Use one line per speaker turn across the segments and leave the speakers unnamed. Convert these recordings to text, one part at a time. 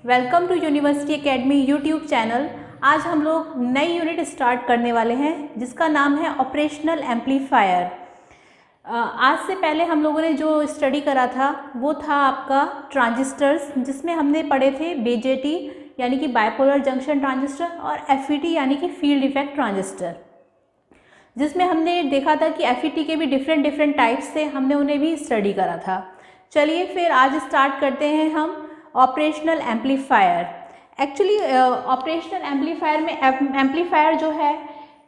Welcome to University Academy YouTube channel. आज हम लोग नई यूनिट स्टार्ट करने वाले हैं जिसका नाम है ऑपरेशनल एम्पलीफायर। आज से पहले हम लोगों ने जो स्टडी करा था वो था आपका ट्रांजिस्टर्स, जिसमें हमने पढ़े थे बीजेटी यानी कि बाइपोलर जंक्शन ट्रांजिस्टर और एफईटी यानी कि फील्ड इफेक्ट ट्रांजिस्टर, जिसमें हमने देखा था कि एफईटी के भी डिफरेंट टाइप्स थे, हमने उन्हें भी स्टडी करा था। चलिए फिर आज स्टार्ट करते हैं हम operational amplifier. Actually operational amplifier में एम्पलीफायर जो है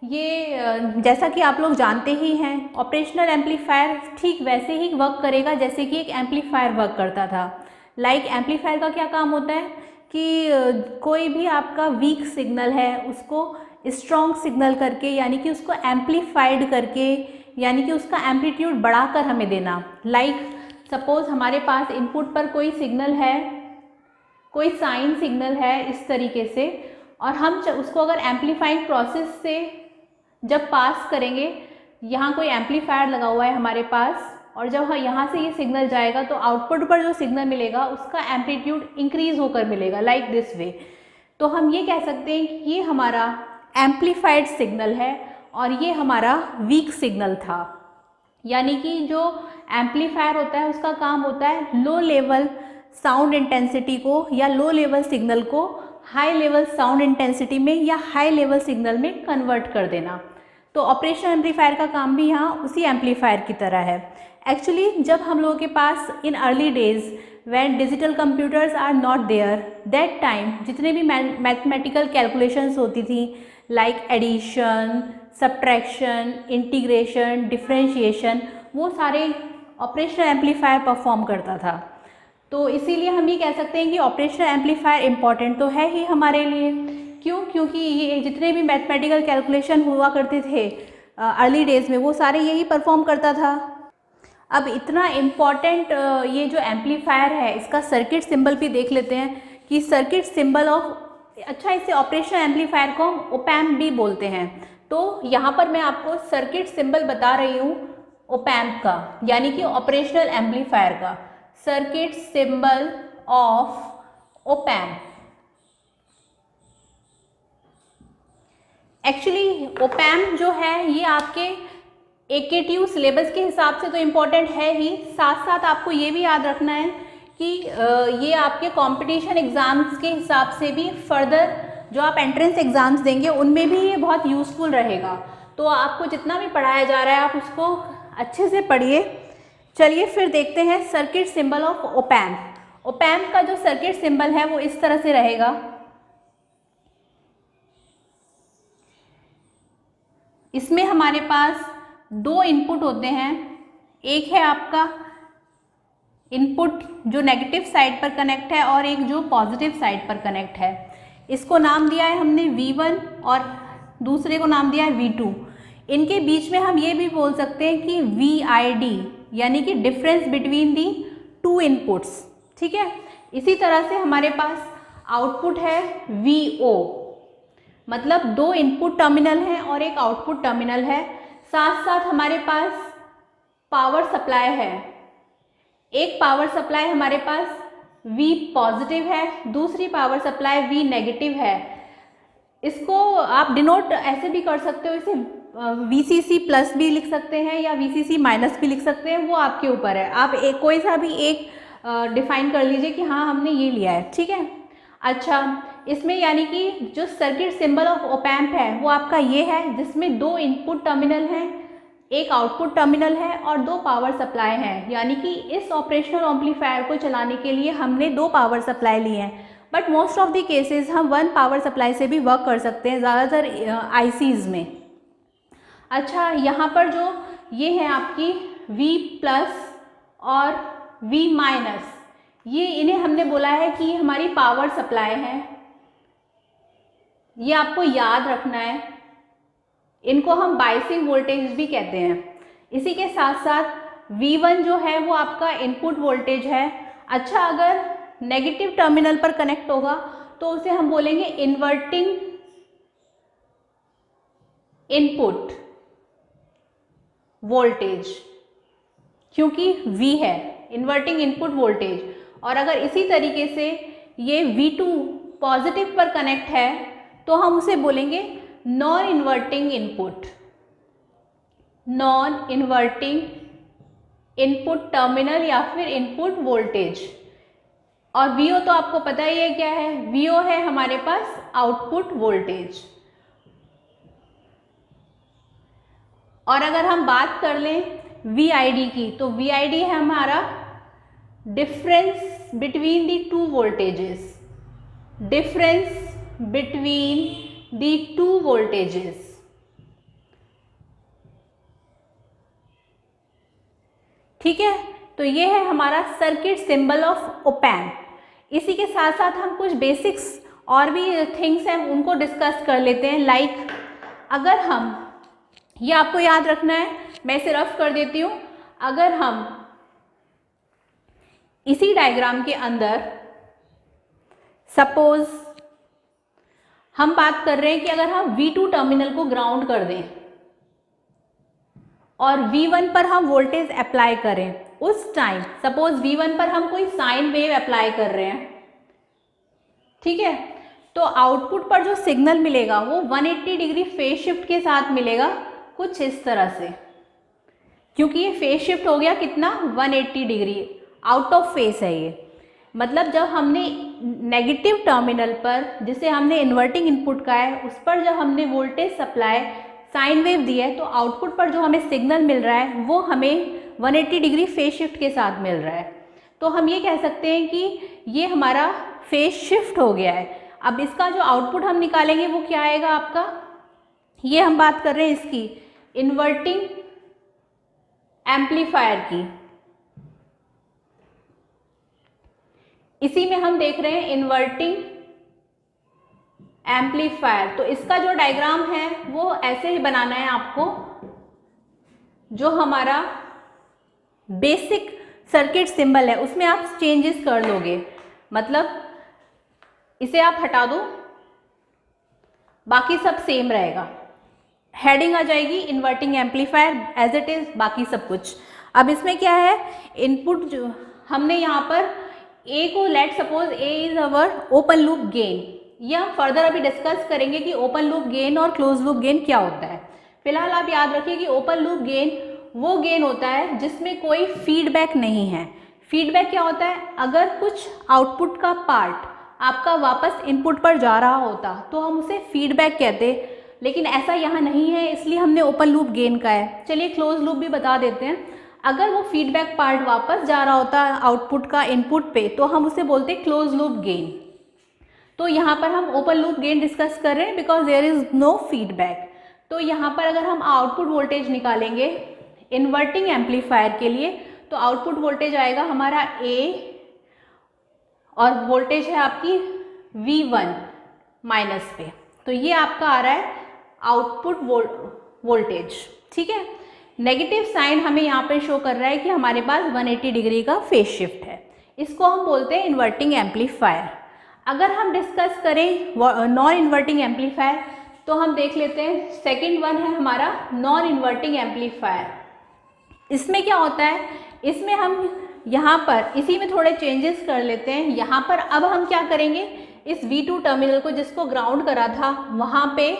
ये जैसा कि आप लोग जानते ही हैं, ऑपरेशनल एम्पलीफायर ठीक वैसे ही वर्क करेगा जैसे कि एक एम्पलीफायर वर्क करता था। लाइक एम्पलीफायर का क्या काम होता है कि कोई भी आपका वीक सिग्नल है उसको स्ट्रॉन्ग सिग्नल करके यानी कि उसको एम्पलीफाइड करके यानी कि उसका एम्पलीट्यूड बढ़ाकर हमें देना। लाइक सपोज हमारे पास इनपुट पर कोई सिग्नल है, कोई साइन सिग्नल है इस तरीके से, और हम उसको अगर एम्पलीफाइंग प्रोसेस से जब पास करेंगे, यहाँ कोई एम्पलीफायर लगा हुआ है हमारे पास, और जब यहाँ से ये सिग्नल जाएगा तो आउटपुट पर जो सिग्नल मिलेगा उसका एम्पलीट्यूड इंक्रीज होकर मिलेगा लाइक दिस वे। तो हम ये कह सकते हैं कि ये हमारा एम्पलीफाइड सिग्नल है और ये हमारा वीक सिग्नल था। यानी कि जो एम्पलीफायर होता है उसका काम होता है लो लेवल साउंड इंटेंसिटी को या लो लेवल सिग्नल को हाई लेवल साउंड इंटेंसिटी में या हाई लेवल सिग्नल में कन्वर्ट कर देना। तो ऑपरेशनल एम्पलीफायर का काम भी यहाँ उसी एम्पलीफायर की तरह है। एक्चुअली जब हम लोगों के पास in early days when digital computers are not there, that time जितने भी मैथमेटिकल कैलकुलेशंस होती थी like addition, subtraction, integration, differentiation, वो सारे ऑपरेशनल एम्पलीफायर परफॉर्म करता था। तो इसीलिए हम ये कह सकते हैं कि ऑपरेशनल एम्पलीफायर इम्पॉर्टेंट तो है ही हमारे लिए। क्यों? क्योंकि ये जितने भी मैथमेटिकल कैलकुलेशन हुआ करते थे अर्ली डेज में वो सारे यही परफॉर्म करता था। अब इतना इम्पॉर्टेंट ये जो एम्पलीफायर है इसका सर्किट सिंबल भी देख लेते हैं कि सर्किट सिंबल ऑफ, अच्छा इसे ऑपरेशनल एम्पलीफायर को ओपैम्प भी बोलते हैं। तो यहाँ पर मैं आपको सर्किट सिंबल बता रही हूँ ओपैम्प का, यानी कि ऑपरेशनल एम्पलीफायर का circuit symbol of op-amp. Actually op-amp जो है ये आपके AKTU सिलेबस के हिसाब से तो इम्पॉर्टेंट है ही, साथ साथ आपको ये भी याद रखना है कि ये आपके कंपटीशन एग्ज़ाम्स के हिसाब से भी फर्दर जो आप एंट्रेंस एग्ज़ाम्स देंगे उनमें भी ये बहुत यूज़फुल रहेगा। तो आपको जितना भी पढ़ाया जा रहा है आप उसको अच्छे से पढ़िए। चलिए फिर देखते हैं circuit symbol of op-amp. Op-amp का जो सर्किट सिंबल है वो इस तरह से रहेगा। इसमें हमारे पास दो इनपुट होते हैं, एक है आपका इनपुट जो नेगेटिव साइड पर कनेक्ट है और एक जो पॉजिटिव साइड पर कनेक्ट है। इसको नाम दिया है हमने V1 और दूसरे को नाम दिया है V2। इनके बीच में हम ये भी बोल सकते हैं कि VID यानी कि difference between the to inputs. ठीक है, इसी तरह से हमारे पास आउटपुट है VO, मतलब दो इनपुट टर्मिनल है और एक आउटपुट टर्मिनल है। साथ साथ हमारे पास पावर सप्लाई है, एक पावर सप्लाई हमारे पास V पॉजिटिव है, दूसरी पावर सप्लाई V नेगेटिव है। इसको आप डिनोट ऐसे भी कर सकते हो, इसे VCC प्लस भी लिख सकते हैं या VCC माइनस भी लिख सकते हैं, वो आपके ऊपर है। आप एक कोई सा भी एक डिफाइन कर लीजिए कि हाँ हमने ये लिया है। ठीक है, अच्छा इसमें यानी कि जो सर्किट सिंबल ऑफ ओपैम्प है वो आपका ये है जिसमें दो इनपुट टर्मिनल हैं, एक आउटपुट टर्मिनल है और दो पावर सप्लाई हैं। यानी कि इस ऑपरेशनल एम्पलीफायर को चलाने के लिए हमने दो पावर सप्लाई ली हैं, but most of the cases हम वन पावर सप्लाई से भी वर्क कर सकते हैं ज़्यादातर ICs में। अच्छा यहाँ पर जो ये है आपकी V प्लस और V माइनस, ये इन्हें हमने बोला है कि हमारी पावर सप्लाई है, ये आपको याद रखना है। इनको हम बाइसिंग वोल्टेज भी कहते हैं। इसी के साथ साथ V1 जो है वो आपका इनपुट वोल्टेज है। अच्छा अगर नेगेटिव टर्मिनल पर कनेक्ट होगा तो उसे हम बोलेंगे इन्वर्टिंग इनपुट वोल्टेज, क्योंकि V है इन्वर्टिंग इनपुट वोल्टेज। और अगर इसी तरीके से ये V2 पॉजिटिव पर कनेक्ट है तो हम उसे बोलेंगे non inverting input, non inverting input terminal या फिर इनपुट वोल्टेज। और VO तो आपको पता ही है क्या है, VO है हमारे पास आउटपुट वोल्टेज। और अगर हम बात कर लें VID की, तो VID है हमारा difference between the two voltages, difference between the two voltages. ठीक है, तो ये है हमारा सर्किट सिंबल ऑफ ओपैम्प। इसी के साथ साथ हम कुछ बेसिक्स और भी थिंग्स हैं उनको डिस्कस कर लेते हैं। लाइक अगर हम, ये आपको याद रखना है, मैं इसे रफ कर देती हूँ। अगर हम इसी डायग्राम के अंदर सपोज हम बात कर रहे हैं कि अगर हम V2 टर्मिनल को ग्राउंड कर दें और V1 पर हम वोल्टेज अप्लाई करें, उस टाइम सपोज V1 पर हम कोई साइन वेव अप्लाई कर रहे हैं, ठीक है, तो आउटपुट पर जो सिग्नल मिलेगा वो 180 डिग्री फेज शिफ्ट के साथ मिलेगा, कुछ इस तरह से। क्योंकि ये फेज शिफ्ट हो गया कितना, 180 डिग्री, आउट ऑफ फेस है ये। मतलब जब हमने नेगेटिव टर्मिनल पर, जिसे हमने इन्वर्टिंग इनपुट का है, उस पर जब हमने वोल्टेज सप्लाई साइन वेव दी है, तो आउटपुट पर जो हमें सिग्नल मिल रहा है वो हमें 180 डिग्री फेज शिफ्ट के साथ मिल रहा है। तो हम ये कह सकते हैं कि ये हमारा फेज शिफ्ट हो गया है। अब इसका जो आउटपुट हम निकालेंगे वो क्या आएगा आपका, ये हम बात कर रहे हैं इसकी इन्वर्टिंग एम्पलीफायर की। इसी में हम देख रहे हैं इन्वर्टिंग एम्पलीफायर। तो इसका जो डायग्राम है वो ऐसे ही बनाना है आपको, जो हमारा बेसिक सर्किट सिंबल है उसमें आप चेंजेस कर लोगे। मतलब इसे आप हटा दो, बाकी सब सेम रहेगा। हेडिंग आ जाएगी inverting amplifier as it is, बाकी सब कुछ। अब इसमें क्या है, इनपुट जो हमने यहाँ पर A को let suppose A is our open loop gain. ये हम फर्दर अभी डिस्कस करेंगे कि ओपन लूप गेन और क्लोज लूप गेन क्या होता है। फिलहाल आप याद रखिए कि ओपन लूप गेन वो गेन होता है जिसमें कोई फीडबैक नहीं है। फीडबैक क्या होता है, अगर कुछ आउटपुट का पार्ट आपका वापस इनपुट पर जा रहा होता तो हम उसे फीडबैक कहते, लेकिन ऐसा यहाँ नहीं है, इसलिए हमने ओपन लूप गेन का है। चलिए क्लोज लूप भी बता देते हैं। अगर वो फीडबैक पार्ट वापस जा रहा होता आउटपुट का इनपुट पे, तो हम उसे बोलते हैं क्लोज लूप गेन। तो यहाँ पर हम ओपन लूप गेन डिस्कस कर रहे हैं because there is no feedback. तो यहाँ पर अगर हम आउटपुट वोल्टेज निकालेंगे इन्वर्टिंग एम्पलीफायर के लिए, तो आउटपुट वोल्टेज आएगा हमारा A और वोल्टेज है आपकी V1 माइनस पे। तो ये आपका आ रहा है आउटपुट वोल्टेज, ठीक है। नेगेटिव साइन हमें यहाँ पे शो कर रहा है कि हमारे पास 180 डिग्री का फेज शिफ्ट है। इसको हम बोलते हैं इन्वर्टिंग एम्पलीफायर। अगर हम डिस्कस करें नॉन इन्वर्टिंग एम्पलीफायर, तो हम देख लेते हैं सेकंड वन है हमारा नॉन इन्वर्टिंग एम्पलीफायर। इसमें क्या होता है, इसमें हम यहाँ पर इसी में थोड़े चेंजेस कर लेते हैं। यहाँ पर अब हम क्या करेंगे, इस V2 टर्मिनल को जिसको ग्राउंड करा था वहाँ पे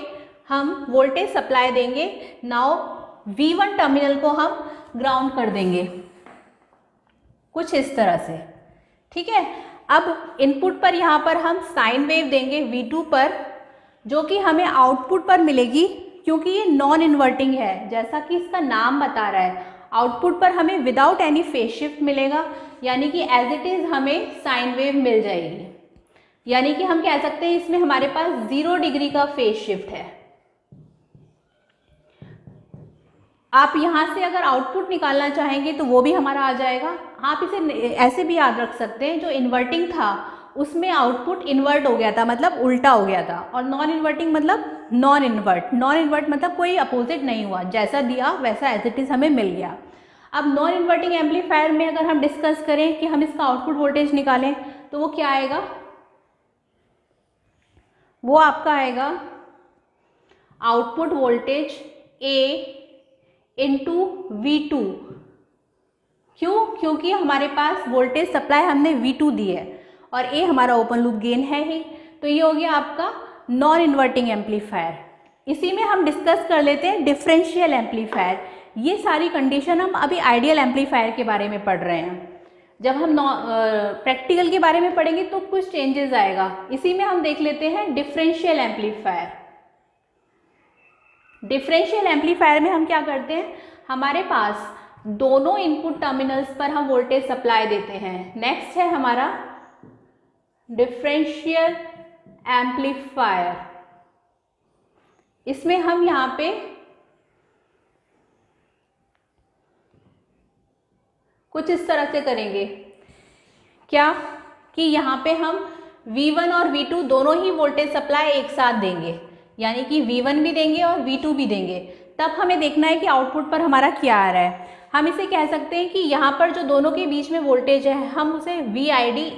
हम वोल्टेज सप्लाई देंगे। नाउ V1 टर्मिनल को हम ग्राउंड कर देंगे कुछ इस तरह से, ठीक है। अब इनपुट पर यहाँ पर हम साइन वेव देंगे V2 पर, जो कि हमें आउटपुट पर मिलेगी, क्योंकि ये नॉन इन्वर्टिंग है। जैसा कि इसका नाम बता रहा है, आउटपुट पर हमें विदाउट एनी फेज शिफ्ट मिलेगा, यानी कि एज इट इज हमें साइन वेव मिल जाएगी। यानी कि हम कह सकते हैं इसमें हमारे पास 0 डिग्री का फेज शिफ्ट है। आप यहाँ से अगर आउटपुट निकालना चाहेंगे तो वो भी हमारा आ जाएगा। आप इसे ऐसे भी याद रख सकते हैं, जो इन्वर्टिंग था उसमें आउटपुट इन्वर्ट हो गया था, मतलब उल्टा हो गया था, और नॉन इन्वर्टिंग मतलब नॉन इन्वर्ट। नॉन इन्वर्ट मतलब कोई अपोजिट नहीं हुआ, जैसा दिया वैसा एज इट इज हमें मिल गया। अब नॉन इन्वर्टिंग एम्पलीफायर में अगर हम डिस्कस करें कि हम इसका आउटपुट वोल्टेज निकालें, तो वो क्या आएगा, वो आपका आएगा output voltage A into V2। क्यों, क्योंकि हमारे पास वोल्टेज सप्लाई हमने V2 दी है और ए हमारा ओपन लूप गेन है ही। तो ये हो गया आपका नॉन इन्वर्टिंग एम्पलीफायर। इसी में हम डिस्कस कर लेते हैं डिफरेंशियल एम्पलीफायर। ये सारी कंडीशन हम अभी आइडियल एम्पलीफायर के बारे में पढ़ रहे हैं। जब हम प्रैक्टिकल के बारे में पढ़ेंगे तो कुछ चेंजेस आएगा। इसी में हम देख लेते हैं डिफरेंशियल एम्पलीफायर। डिफरेंशियल एम्पलीफायर में हम क्या करते हैं, हमारे पास दोनों इनपुट टर्मिनल्स पर हम वोल्टेज सप्लाई देते हैं। नेक्स्ट है हमारा डिफरेंशियल एम्पलीफायर। इसमें हम यहाँ पे कुछ इस तरह से करेंगे क्या कि यहाँ पे हम V1 और V2 दोनों ही वोल्टेज सप्लाई एक साथ देंगे, यानी कि V1 भी देंगे और V2 भी देंगे। तब हमें देखना है कि आउटपुट पर हमारा क्या आ रहा है। हम इसे कह सकते हैं कि यहाँ पर जो दोनों के बीच में वोल्टेज है हम उसे VID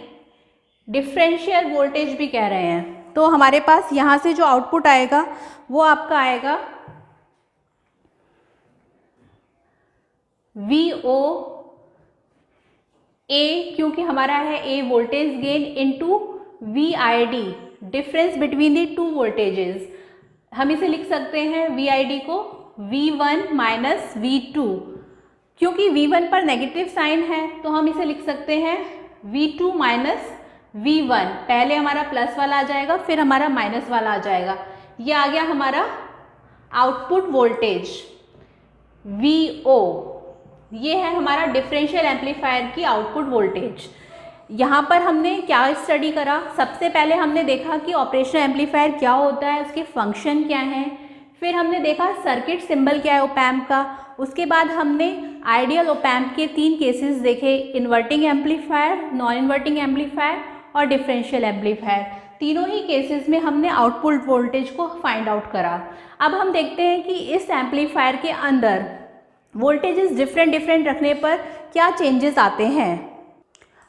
डिफरेंशियल वोल्टेज भी कह रहे हैं। तो हमारे पास यहाँ से जो आउटपुट आएगा वो आपका आएगा VOA, क्योंकि हमारा है A voltage gain into VID difference between the two voltages. हम इसे लिख सकते हैं VID को V1 माइनस V2, क्योंकि V1 पर नेगेटिव साइन है तो हम इसे लिख सकते हैं V2 माइनस V1। पहले हमारा प्लस वाला आ जाएगा फिर हमारा माइनस वाला आ जाएगा। ये आ गया हमारा आउटपुट वोल्टेज VO। ये है हमारा डिफरेंशियल एम्पलीफायर की आउटपुट वोल्टेज। यहाँ पर हमने क्या स्टडी करा, सबसे पहले हमने देखा कि ऑपरेशनल एम्पलीफायर क्या होता है, उसके फंक्शन क्या हैं। फिर हमने देखा सर्किट सिंबल क्या है ओप एम्प का। उसके बाद हमने आइडियल ओप एम्प के 3 केसेस देखे, inverting amplifier, non inverting amplifier और डिफरेंशियल एम्पलीफायर। तीनों ही केसेस में हमने आउटपुट वोल्टेज को फाइंड आउट करा। अब हम देखते हैं कि इस एम्पलीफायर के अंदर वोल्टेजेस डिफरेंट रखने पर क्या चेंजेस आते हैं।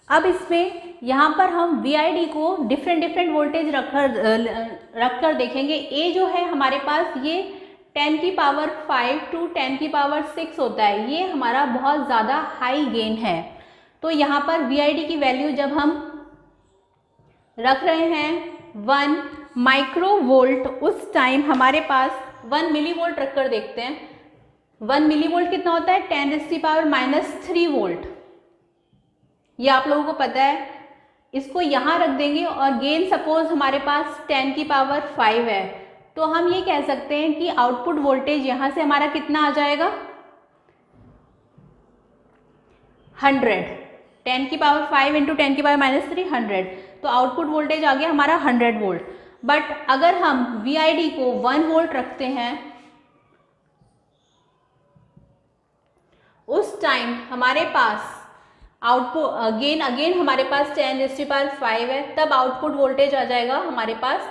अब इसमें यहाँ पर हम VID को डिफरेंट वोल्टेज रखकर देखेंगे। A जो है हमारे पास ये 10 की पावर 5 टू 10 की पावर 6 होता है, ये हमारा बहुत ज़्यादा हाई गेन है। तो यहाँ पर VID की वैल्यू जब हम रख रहे हैं 1 माइक्रोवोल्ट, उस टाइम हमारे पास 1 मिलीवोल्ट रखकर देखते हैं। 1 मिलीवोल्ट कितना होता है, 10⁻³ वोल्ट। ये आप लोगों को पता है। इसको यहाँ रख देंगे और गेन सपोज हमारे पास 10 की पावर 5 है, तो हम ये कह सकते हैं कि आउटपुट वोल्टेज यहाँ से हमारा कितना आ जाएगा 100। 10 की पावर 5 इंटू 10 की पावर -3 100, तो आउटपुट वोल्टेज आ गया हमारा 100 वोल्ट। बट अगर हम VID को 1 वोल्ट रखते हैं, उस टाइम हमारे पास आउटपुट गेन अगेन हमारे पास 10⁵ है, तब आउटपुट वोल्टेज आ जाएगा हमारे पास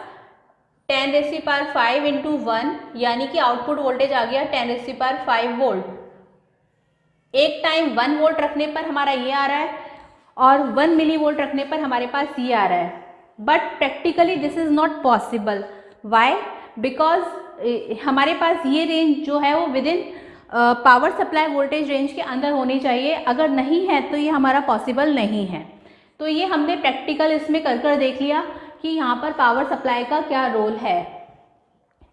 10⁵ इंटू 1, यानी कि आउटपुट वोल्टेज आ गया 10⁵ वोल्ट। एक टाइम 1 वोल्ट रखने पर हमारा ये आ रहा है और 1 मिली वोल्ट रखने पर हमारे पास ये आ रहा है। But practically this is not possible. Why? Because हमारे पास ये रेंज जो है वो within power supply voltage range के अंदर होनी चाहिए। अगर नहीं है तो ये हमारा पॉसिबल नहीं है। तो ये हमने प्रैक्टिकल इसमें कर देख लिया कि यहाँ पर पावर सप्लाई का क्या रोल है।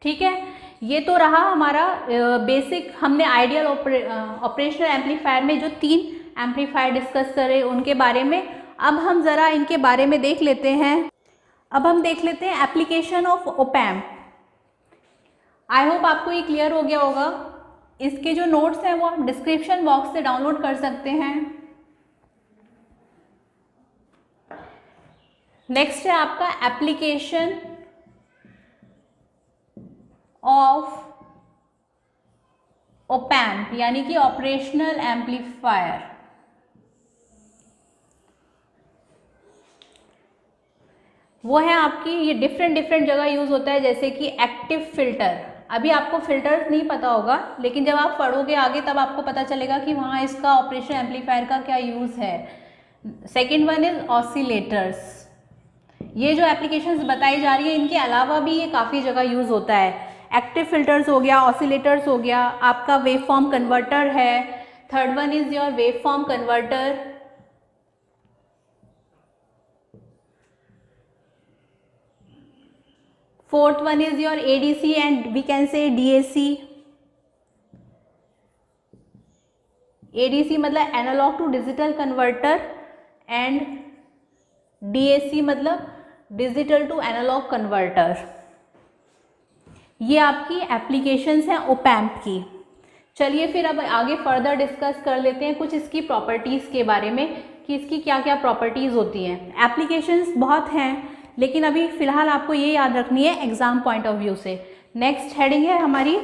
ठीक है, ये तो रहा हमारा बेसिक। हमने आइडियल ऑपरेशनल एम्पलीफायर में जो 3 एम्पलीफायर डिस्कस करे उनके बारे में। अब हम ज़रा इनके बारे में देख लेते हैं। अब हम देख लेते हैं application of op amp. I hope आपको ये क्लियर हो गया होगा। इसके जो नोट्स हैं वो आप डिस्क्रिप्शन बॉक्स से डाउनलोड कर सकते हैं। नेक्स्ट है आपका एप्लीकेशन ऑफ ओप एम्प, यानी कि ऑपरेशनल एम्पलीफायर। वो है आपकी, ये डिफरेंट जगह यूज होता है, जैसे कि एक्टिव फिल्टर। अभी आपको फिल्टर्स नहीं पता होगा, लेकिन जब आप पढ़ोगे आगे तब आपको पता चलेगा कि वहाँ इसका ऑपरेशन एम्पलीफायर का क्या यूज़ है। Second one is oscillators. ये जो एप्लीकेशंस बताई जा रही है इनके अलावा भी ये काफ़ी जगह यूज़ होता है। एक्टिव फिल्टर्स हो गया, ऑसिलेटर्स हो गया, आपका वेव फॉर्म कन्वर्टर है। Third one is your wave form converter. Fourth one is your ADC and we can say DAC. ADC मतलब analogue to digital converter and DAC मतलब डिजिटल टू एनालॉग कन्वर्टर। ये आपकी applications हैं op-amp की। चलिए फिर अब आगे फर्दर डिस्कस कर लेते हैं कुछ इसकी प्रॉपर्टीज़ के बारे में कि इसकी क्या क्या प्रॉपर्टीज़ होती हैं। एप्लीकेशंस बहुत हैं लेकिन अभी फ़िलहाल आपको ये याद रखनी है एग्ज़ाम पॉइंट ऑफ व्यू से। नेक्स्ट हेडिंग है हमारी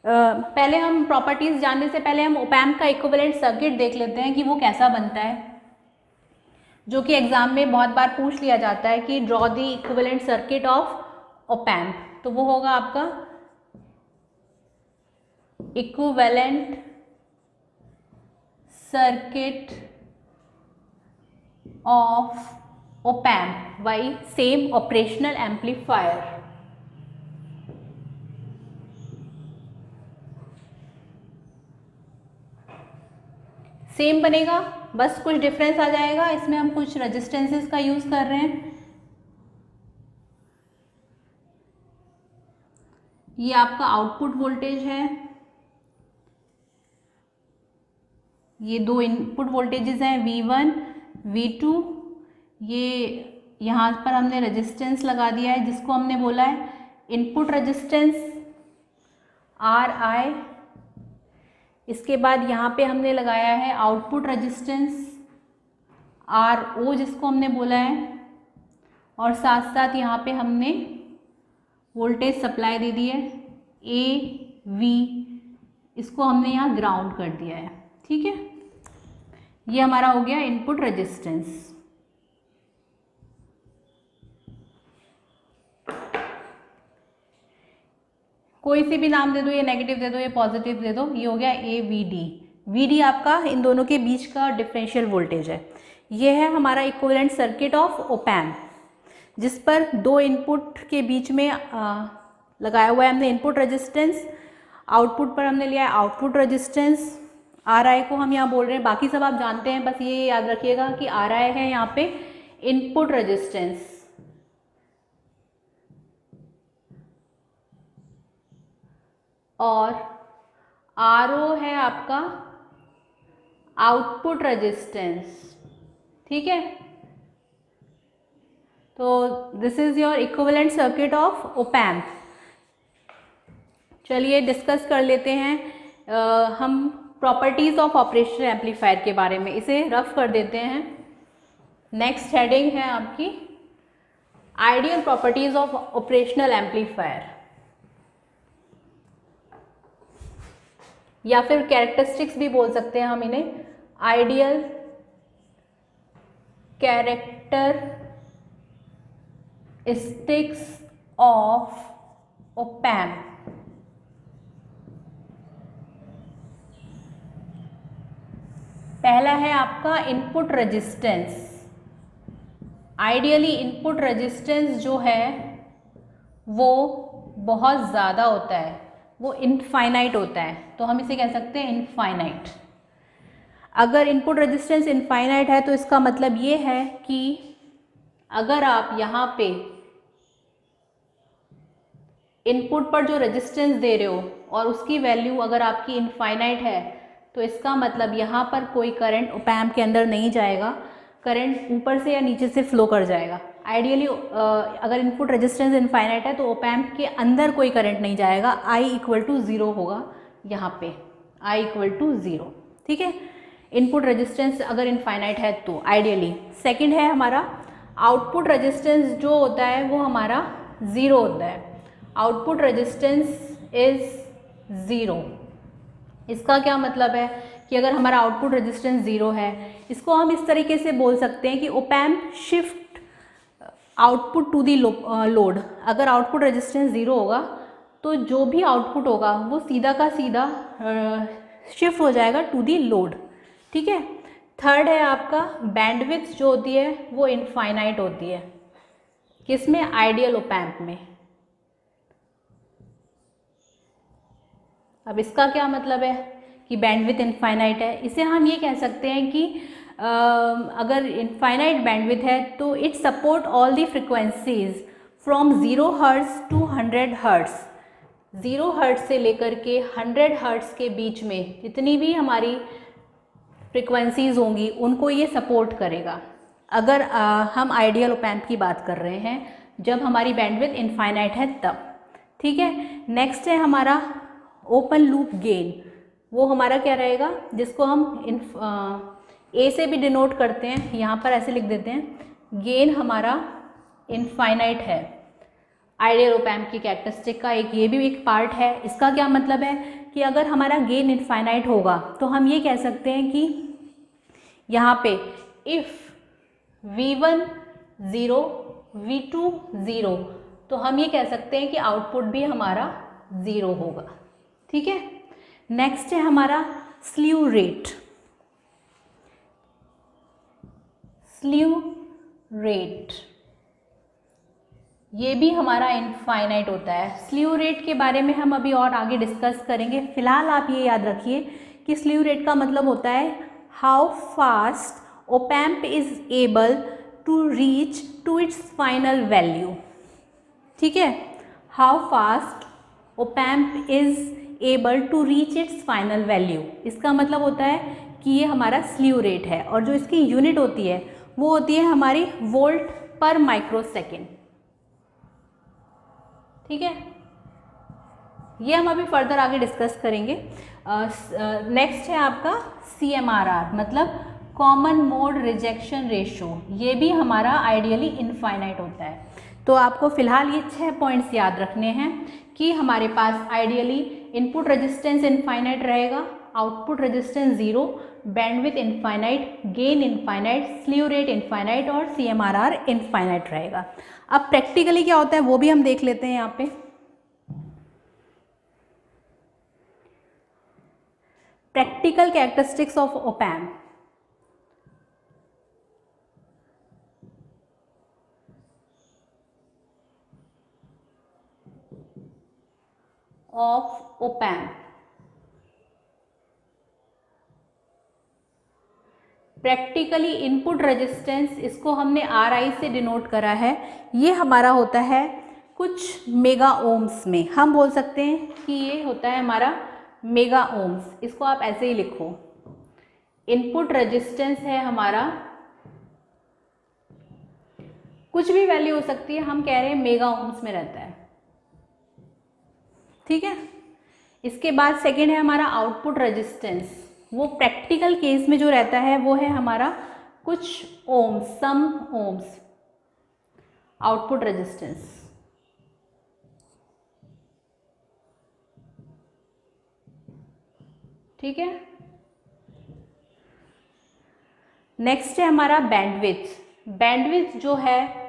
पहले हम प्रॉपर्टीज़ जानने से पहले हम ओपैम्प का इक्विवेलेंट सर्किट देख लेते हैं कि वो कैसा बनता है, जो कि एग्ज़ाम में बहुत बार पूछ लिया जाता है कि draw the equivalent circuit of op amp. तो वो होगा आपका equivalent circuit of op amp by same operational amplifier. Same बनेगा, बस कुछ डिफरेंस आ जाएगा, इसमें हम कुछ रेजिस्टेंसेस का यूज कर रहे हैं। ये आपका आउटपुट वोल्टेज है, ये दो इनपुट वोल्टेजेस हैं V1 V2। ये यहाँ पर हमने रेजिस्टेंस लगा दिया है जिसको हमने बोला है इनपुट रेजिस्टेंस Ri। इसके बाद यहाँ पे हमने लगाया है आउटपुट रेजिस्टेंस Ro जिसको हमने बोला है, और साथ साथ यहाँ पे हमने वोल्टेज सप्लाई दे दी है AV, इसको हमने यहाँ ग्राउंड कर दिया है। ठीक है, ये हमारा हो गया इनपुट रेजिस्टेंस। कोई सी भी नाम दे दो, ये नेगेटिव दे दो, ये पॉजिटिव दे दो, ये हो गया AVD। VD आपका इन दोनों के बीच का डिफरेंशियल वोल्टेज है। ये है हमारा इक्विवेलेंट सर्किट ऑफ ओपैम्प, जिस पर दो इनपुट के बीच में लगाया हुआ है हमने इनपुट रेजिस्टेंस, आउटपुट पर हमने लिया है आउटपुट रेजिस्टेंस। Ri को हम यहाँ बोल रहे हैं, बाकी सब आप जानते हैं, बस ये याद रखिएगा कि Ri है यहाँ पे इनपुट रेजिस्टेंस और Ro है आपका आउटपुट रेजिस्टेंस। ठीक है, तो this is your equivalent circuit of op-amp. चलिए डिस्कस कर लेते हैं हम प्रॉपर्टीज ऑफ ऑपरेशनल एम्पलीफायर के बारे में, इसे रफ कर देते हैं। नेक्स्ट हेडिंग है आपकी ideal properties of operational amplifier, या फिर कैरेक्टरिस्टिक्स भी बोल सकते हैं हम इन्हें। Ideal characteristics of op-amp. पहला है आपका input resistance. Ideally input resistance जो है वो बहुत ज़्यादा होता है, वो इनफाइनाइट होता है, तो हम इसे कह सकते हैं इनफाइनाइट। अगर इनपुट रेजिस्टेंस इनफाइनाइट है तो इसका मतलब ये है कि अगर आप यहाँ पे इनपुट पर जो रेजिस्टेंस दे रहे हो और उसकी वैल्यू अगर आपकी इनफाइनाइट है तो इसका मतलब यहाँ पर कोई करंट ओपैम्प के अंदर नहीं जाएगा, करंट ऊपर से या नीचे से फ्लो कर जाएगा। आइडियली अगर इनपुट रेजिस्टेंस इनफाइनाइट है तो ओपैम्प के अंदर कोई करंट नहीं जाएगा, I इक्वल टू 0 होगा यहाँ पे, I इक्वल टू 0। ठीक है, इनपुट रेजिस्टेंस अगर इनफाइनाइट है तो आइडियली। सेकंड है हमारा आउटपुट रेजिस्टेंस जो होता है वो हमारा 0 होता है। Output resistance is 0। इसका क्या मतलब है कि अगर हमारा आउटपुट रेजिस्टेंस 0 है, इसको हम इस तरीके से बोल सकते हैं कि op amp shift output to the load. अगर आउटपुट रेजिस्टेंस 0 होगा तो जो भी आउटपुट होगा वो सीधा का सीधा शिफ्ट हो जाएगा टू दी लोड। ठीक है, थर्ड है आपका बैंडविड्थ जो होती है वो इनफाइनाइट होती है। किसमें? आइडियल ओपैम्प में। अब इसका क्या मतलब है कि बैंडविड्थ इनफाइनाइट है? इसे हम ये कह सकते हैं कि अगर इनफाइनाइट बैंडविड्थ है तो it support all the frequencies from 0 hertz to 100 hertz, 0 hertz से लेकर के 100 हर्ट्ज़ के बीच में जितनी भी हमारी फ्रिक्वेंसीज़ होंगी उनको ये सपोर्ट करेगा। अगर हम आइडियल ओप एम्प की बात कर रहे हैं, जब हमारी बैंडविड्थ इनफाइनाइट है तब, ठीक है। नेक्स्ट है हमारा ओपन लूप गेन, वो हमारा क्या रहेगा, जिसको हम ए से भी डिनोट करते हैं, यहाँ पर ऐसे लिख देते हैं। गेन हमारा इनफाइनाइट है, आइडियल ओप एम्प की कैरेक्टरिस्टिक का एक ये भी एक पार्ट है। इसका क्या मतलब है कि अगर हमारा गेन इनफाइनाइट होगा तो हम ये कह सकते हैं कि यहाँ पे इफ़ V1 0 V2 0, तो हम ये कह सकते हैं कि आउटपुट भी हमारा 0 होगा, ठीक है। नेक्स्ट है हमारा स्लीव रेट। स्लीव रेट ये भी हमारा इनफाइनाइट होता है। स्लीव रेट के बारे में हम अभी और आगे डिस्कस करेंगे। फिलहाल आप ये याद रखिए कि स्लीव रेट का मतलब होता है how fast op amp is able to reach to its final value, ठीक है। How fast op amp is able to reach its final value, इसका मतलब होता है कि ये हमारा स्लीव रेट है, और जो इसकी यूनिट होती है वो होती है हमारी वोल्ट पर माइक्रो सेकेंड, ठीक है। ये हम अभी फर्दर आगे डिस्कस करेंगे। नेक्स्ट है आपका CMRR, मतलब कॉमन मोड रिजेक्शन रेशो, ये भी हमारा आइडियली इनफाइनाइट होता है। तो आपको फिलहाल ये 6 पॉइंट्स याद रखने हैं कि हमारे पास आइडियली इनपुट रेजिस्टेंस इनफाइनाइट रहेगा, output resistance 0, bandwidth infinite, gain infinite, slew rate infinite और CMRR इनफाइनाइट रहेगा। अब प्रैक्टिकली क्या होता है वो भी हम देख लेते हैं यहाँ पे। Practical characteristics of op amp. Of op amp, practically input resistance, इसको हमने RI से डिनोट करा है। ये हमारा होता है कुछ मेगा ओम्स में, हम बोल सकते हैं कि ये होता है हमारा मेगा ओम्स। इसको आप ऐसे ही लिखो, इनपुट रेजिस्टेंस है हमारा, कुछ भी वैल्यू हो सकती है, हम कह रहे हैं मेगा ओम्स में रहता है, ठीक है। इसके बाद सेकेंड है हमारा आउटपुट रेजिस्टेंस, वो प्रैक्टिकल केस में जो रहता है वो है हमारा कुछ ओम्स, सम ओम्स आउटपुट रेजिस्टेंस, ठीक है। नेक्स्ट है हमारा बैंडविड्थ। बैंडविड्थ जो है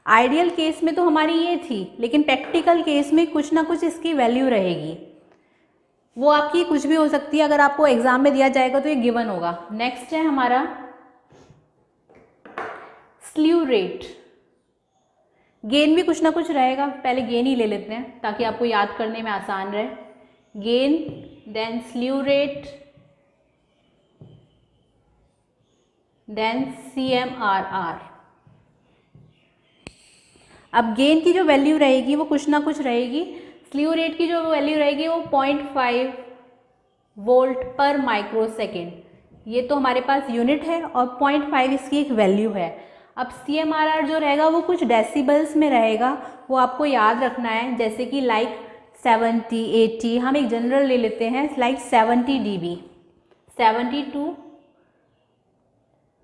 आइडियल केस में तो हमारी ये थी, लेकिन प्रैक्टिकल केस में कुछ ना कुछ इसकी वैल्यू रहेगी, वो आपकी कुछ भी हो सकती है। अगर आपको एग्जाम में दिया जाएगा तो ये गिवन होगा। नेक्स्ट है हमारा स्लीव रेट, गेन भी कुछ ना कुछ रहेगा, पहले गेन ही ले लेते हैं ताकि आपको याद करने में आसान रहे। Gain, then slew rate, then CMRR। अब गेन की जो वैल्यू रहेगी वो कुछ ना कुछ रहेगी, स्लीव रेट की जो वैल्यू रहेगी वो 0.5 वोल्ट पर माइक्रो सेकेंड, ये तो हमारे पास यूनिट है, और 0.5 इसकी एक वैल्यू है। अब CMRR जो रहेगा वो कुछ डेसिबल्स में रहेगा, वो आपको याद रखना है, जैसे कि लाइक 70, 80, हम एक जनरल ले लेते हैं, like 70 dB, 70 to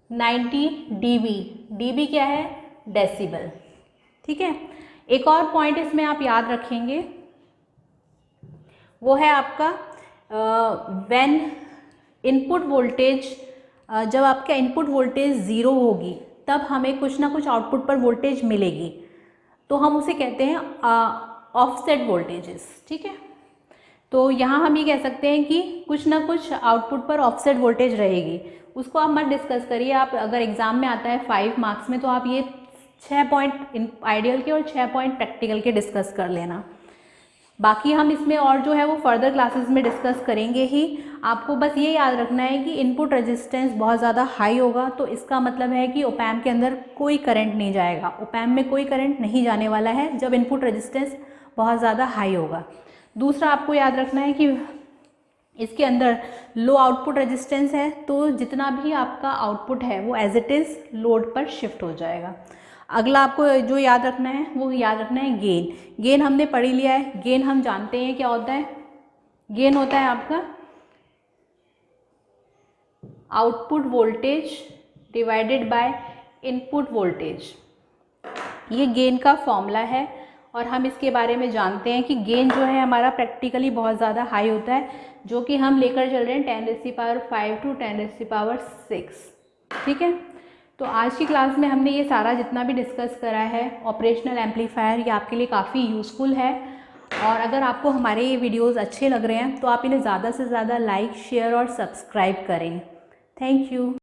90 dB, dB क्या है, डेसिबल, ठीक है। एक और पॉइंट इसमें आप याद रखेंगे, वो है आपका व्हेन इनपुट वोल्टेज, जब आपका इनपुट वोल्टेज 0 होगी तब हमें कुछ ना कुछ आउटपुट पर वोल्टेज मिलेगी, तो हम उसे कहते हैं ऑफसेट वोल्टेजेस, ठीक है। तो यहाँ हम ये कह सकते हैं कि कुछ ना कुछ आउटपुट पर ऑफसेट वोल्टेज रहेगी, उसको आप मत डिस्कस करिए। आप अगर एग्जाम में आता है 5 मार्क्स में, तो आप ये 6 पॉइंट आइडियल के और 6 पॉइंट प्रैक्टिकल के डिस्कस कर लेना। बाकी हम इसमें और जो है वो फर्दर क्लासेस में डिस्कस करेंगे ही। आपको बस ये याद रखना है कि इनपुट रेजिस्टेंस बहुत ज़्यादा हाई होगा तो इसका मतलब है कि ओप एम्प के अंदर कोई करंट नहीं जाएगा। ओप एम्प में कोई करंट नहीं जाने वाला है जब इनपुट रेजिस्टेंस बहुत ज़्यादा हाई होगा। दूसरा आपको याद रखना है कि इसके अंदर लो आउटपुट रेजिस्टेंस है तो जितना भी आपका आउटपुट है वो एज इट इज़ लोड पर शिफ्ट हो जाएगा। अगला आपको जो याद रखना है वो याद रखना है गेन। गेन हमने पढ़ ही लिया है। गेन हम जानते हैं क्या होता है। गेन होता है आपका output voltage divided by input voltage. ये गेन का फॉर्मूला है और हम इसके बारे में जानते हैं कि गेन जो है हमारा प्रैक्टिकली बहुत ज़्यादा हाई होता है, जो कि हम लेकर चल रहे हैं 10⁵ टू 10⁶। ठीक है, तो आज की क्लास में हमने ये सारा जितना भी डिस्कस करा है ऑपरेशनल एम्पलीफायर, ये आपके लिए काफ़ी यूज़फुल है। और अगर आपको हमारे ये वीडियोज़ अच्छे लग रहे हैं तो आप इन्हें ज़्यादा से ज़्यादा लाइक, शेयर और सब्सक्राइब करें। Thank you.